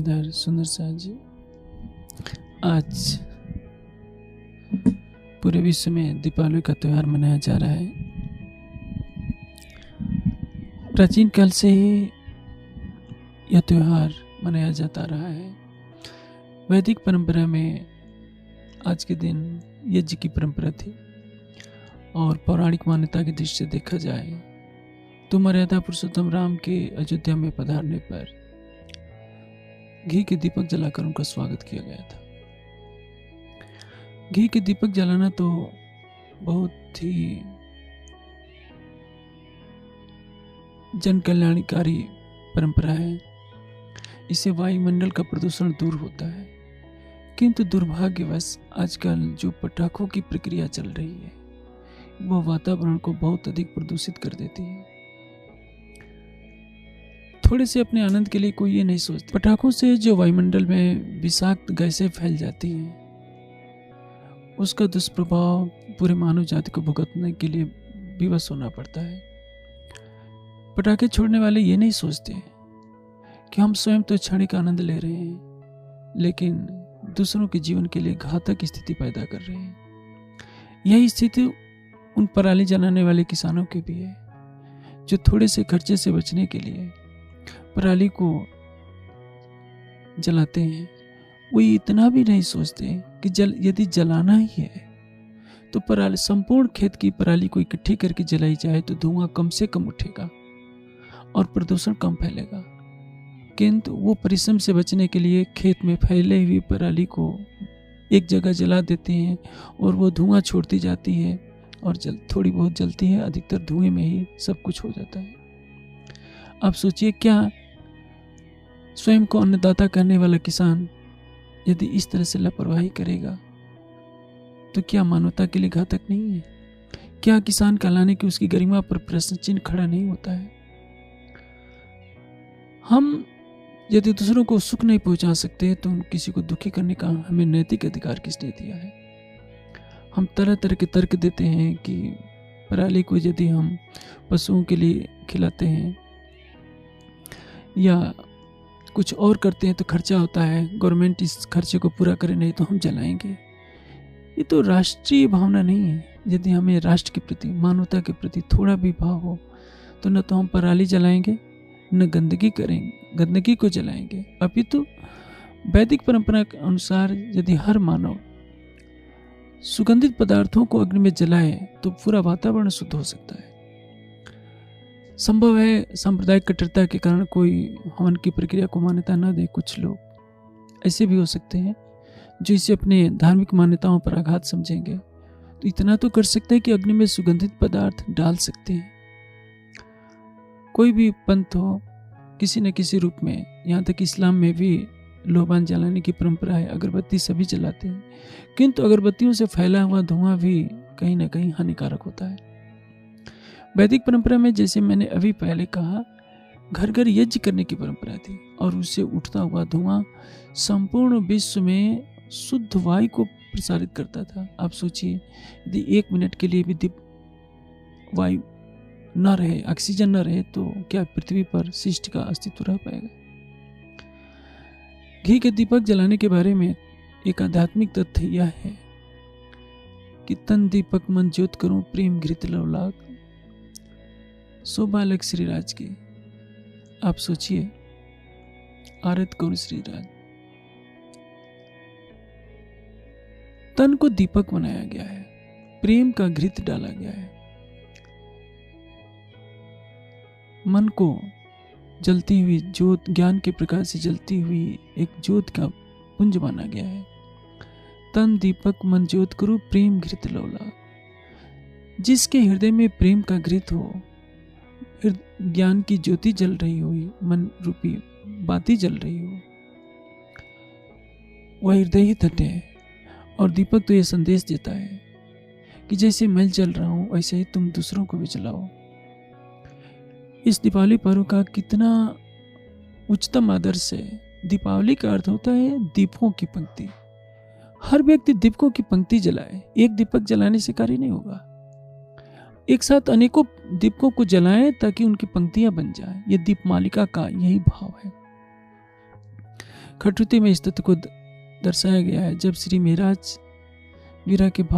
नमस्कार सुंदर शाह जी। आज पूरे विश्व में दीपावली का त्यौहार मनाया जा रहा है। प्राचीन काल से ही यह त्यौहार मनाया जाता रहा है। वैदिक परंपरा में आज के दिन यज्ञ की परंपरा थी और पौराणिक मान्यता की दृष्टि से देखा जाए तो मर्यादा पुरुषोत्तम राम के अयोध्या में पधारने पर घी के दीपक जलाकर उनका स्वागत किया गया था। घी के दीपक जलाना तो बहुत ही जन कल्याणकारी परंपरा है। इससे वायुमंडल का प्रदूषण दूर होता है, किंतु दुर्भाग्यवश आजकल जो पटाखों की प्रक्रिया चल रही है वह वातावरण को बहुत अधिक प्रदूषित कर देती है। थोड़े से अपने आनंद के लिए कोई ये नहीं सोचता। पटाखों से जो वायुमंडल में विषाक्त गैसें फैल जाती हैं, उसका दुष्प्रभाव पूरे मानव जाति को भुगतने के लिए विवश होना पड़ता है। पटाखे छोड़ने वाले ये नहीं सोचते कि हम स्वयं तो क्षणिक आनंद ले रहे हैं, लेकिन दूसरों के जीवन के लिए घातक स्थिति पैदा कर रहे हैं। यही स्थिति उन पराली जलाने वाले किसानों की भी है, जो थोड़े से खर्चे से बचने के लिए पराली को जलाते हैं। वो इतना भी नहीं सोचते कि यदि जलाना ही है तो पराली संपूर्ण खेत की पराली को इकट्ठी करके जलाई जाए तो धुआं कम से कम उठेगा और प्रदूषण कम फैलेगा। किंतु वो परिश्रम से बचने के लिए खेत में फैले हुई पराली को एक जगह जला देते हैं और वो धुआं छोड़ती जाती है और थोड़ी बहुत जलती है। अधिकतर धुएं में ही सब कुछ हो जाता है। आप सोचिए, क्या स्वयं को अन्नदाता कहने वाला किसान यदि इस तरह से लापरवाही करेगा तो क्या मानवता के लिए घातक नहीं है? क्या किसान कहलाने की उसकी गरिमा पर प्रश्न चिन्ह खड़ा नहीं होता है? हम यदि दूसरों को सुख नहीं पहुंचा सकते तो किसी को दुखी करने का हमें नैतिक अधिकार किसने दिया है? हम तरह तरह के तर्क देते हैं कि पराली को यदि हम पशुओं के लिए खिलाते हैं या कुछ और करते हैं तो खर्चा होता है, गवर्नमेंट इस खर्चे को पूरा करे, नहीं तो हम जलाएंगे। ये तो राष्ट्रीय भावना नहीं है। यदि हमें राष्ट्र के प्रति, मानवता के प्रति थोड़ा भी भाव हो तो न तो हम पराली जलाएंगे न गंदगी को जलाएंगे। अभी तो वैदिक परंपरा के अनुसार यदि हर मानव सुगंधित पदार्थों को अग्नि में जलाए तो पूरा वातावरण शुद्ध हो सकता है। संभव है सांप्रदायिक कट्टरता के कारण कोई हवन की प्रक्रिया को मान्यता न दे। कुछ लोग ऐसे भी हो सकते हैं जो इसे अपने धार्मिक मान्यताओं पर आघात समझेंगे, तो इतना तो कर सकते हैं कि अग्नि में सुगंधित पदार्थ डाल सकते हैं। कोई भी पंथ हो, किसी न किसी रूप में, यहाँ तक इस्लाम में भी लोबान जलाने की परंपरा है। अगरबत्ती सभी जलाते हैं, किंतु अगरबत्तियों से फैला हुआ धुआं भी कहीं ना कहीं हानिकारक होता है। वैदिक परंपरा में, जैसे मैंने अभी पहले कहा, घर घर यज्ञ करने की परंपरा थी और उससे उठता हुआ धुआं संपूर्ण विश्व में शुद्ध वायु को प्रसारित करता था। आप सोचिए, यदि 1 मिनट के लिए भी दीप वायु न रहे, ऑक्सीजन न रहे, तो क्या पृथ्वी पर सृष्टि का अस्तित्व रह पाएगा? घी के दीपक जलाने के बारे में एक आध्यात्मिक तथ्य यह है कि तन दीपक मन ज्योत करूं प्रेम घृत लवलाक, सो बालक श्रीराज की। आप सोचिए, आरत कौन श्रीराज। तन को दीपक बनाया गया है, प्रेम का घृत डाला गया है, मन को जलती हुई ज्योत, ज्ञान के प्रकाश से जलती हुई एक ज्योत का पुंज माना गया है। तन दीपक मन ज्योत करो प्रेम घृत लौला। जिसके हृदय में प्रेम का घृत हो, ज्ञान की ज्योति जल रही हो, मन रूपी बाती जल रही हो, वह हृदय ही धन्य है। और दीपक तो यह संदेश देता है कि जैसे मैं जल रहा हूं वैसे ही तुम दूसरों को भी जलाओ। इस दीपावली पर्व का कितना उच्चतम आदर्श है। दीपावली का अर्थ होता है दीपों की पंक्ति। हर व्यक्ति दीपकों की पंक्ति जलाए। एक दीपक जलाने से कार्य नहीं होगा, एक साथ अनेकों दीपकों को जलाएं ताकि उनकी पंक्तियां बन जाए। ये दीपमालिका का यही भाव है। खटुती में इस तथ्य को दर्शाया गया है, जब श्री मेहराज वीरा के